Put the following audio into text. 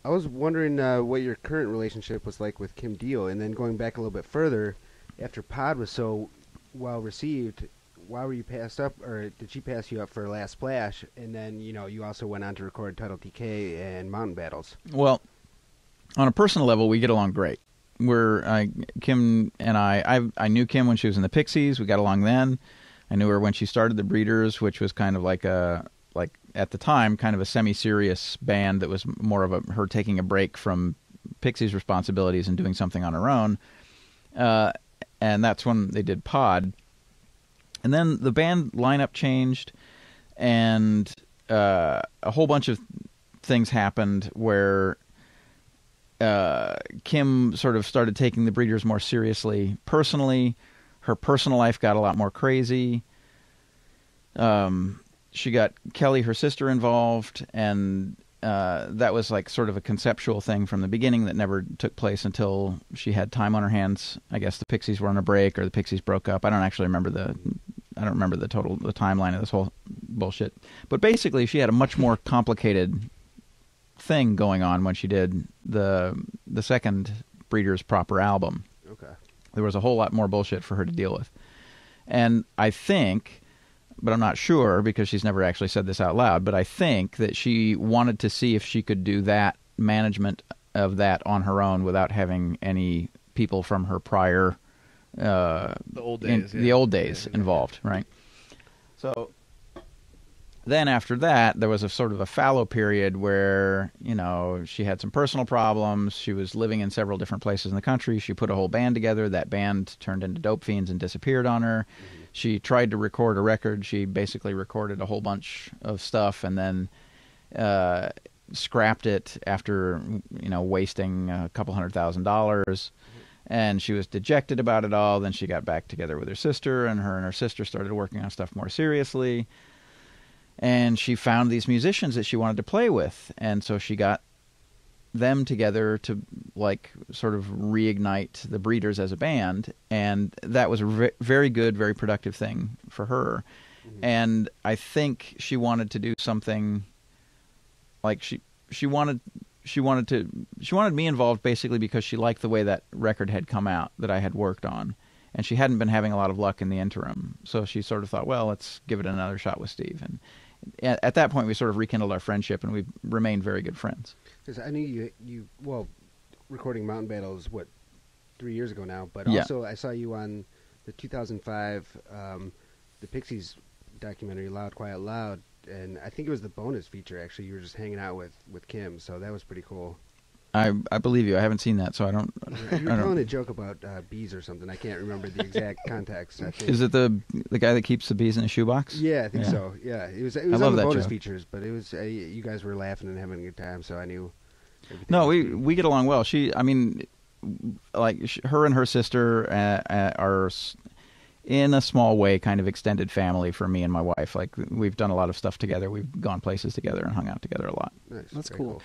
I was wondering what your current relationship was like with Kim Deal, and then going back a little bit further, after Pod was so well received, why were you passed up, or did she pass you up for Last Splash? And then, you also went on to record Title TK and Mountain Battles. Well, on a personal level, we get along great. Kim and I knew Kim when she was in the Pixies. We got along then. I knew her when she started the Breeders, which was kind of like at the time, kind of a semi-serious band that was more of her taking a break from Pixies' responsibilities and doing something on her own. And that's when they did Pod. And then the band lineup changed, and a whole bunch of things happened where Kim sort of started taking the Breeders more seriously personally. Her personal life got a lot more crazy. She got Kelly, her sister, involved, and that was like sort of a conceptual thing from the beginning that never took place until she had time on her hands. I guess the Pixies were on a break, or the Pixies broke up. I don't remember the timeline of this whole bullshit. But basically, she had a much more complicated thing going on when she did the second Breeders proper album. Okay. There was a whole lot more bullshit for her to deal with. And I think, but I'm not sure because she's never actually said this out loud, but I think that she wanted to see if she could do that management of that on her own without having any people from her prior the old days involved, right? So then after that, there was a sort of a fallow period where, she had some personal problems. She was living in several different places in the country. She put a whole band together. That band turned into Dope Fiends and disappeared on her. Mm-hmm. She tried to record a record. She basically recorded a whole bunch of stuff and then scrapped it after, wasting a couple $100,000. And she was dejected about it all. Then she got back together with her sister, and her sister started working on stuff more seriously. And she found these musicians that she wanted to play with. And so she got them together to, sort of reignite the Breeders as a band. And that was a very good, very productive thing for her. Mm-hmm. And I think she wanted to do something like she wanted me involved basically because she liked the way that record had come out that I had worked on. And she hadn't been having a lot of luck in the interim. So she sort of thought, well, let's give it another shot with Steve. And at that point, we sort of rekindled our friendship, and we've remained very good friends. Because I knew you recording Mountain Battles, 3 years ago now, but yeah. Also I saw you on the 2005 the Pixies documentary, Loud, Quiet, Loud, and I think it was the bonus feature, actually. You were just hanging out with Kim, so that was pretty cool. I believe you. I haven't seen that, so I don't... You were telling a joke about bees or something. I can't remember the exact context. I think. Is it the guy that keeps the bees in a shoebox? Yeah, I think so. Yeah, it was on the bonus features, but it was you guys were laughing and having a good time, so I knew. No, we get along well. Her and her sister are in a small way kind of extended family for me and my wife. We've done a lot of stuff together. We've gone places together and hung out together a lot. Nice. That's cool.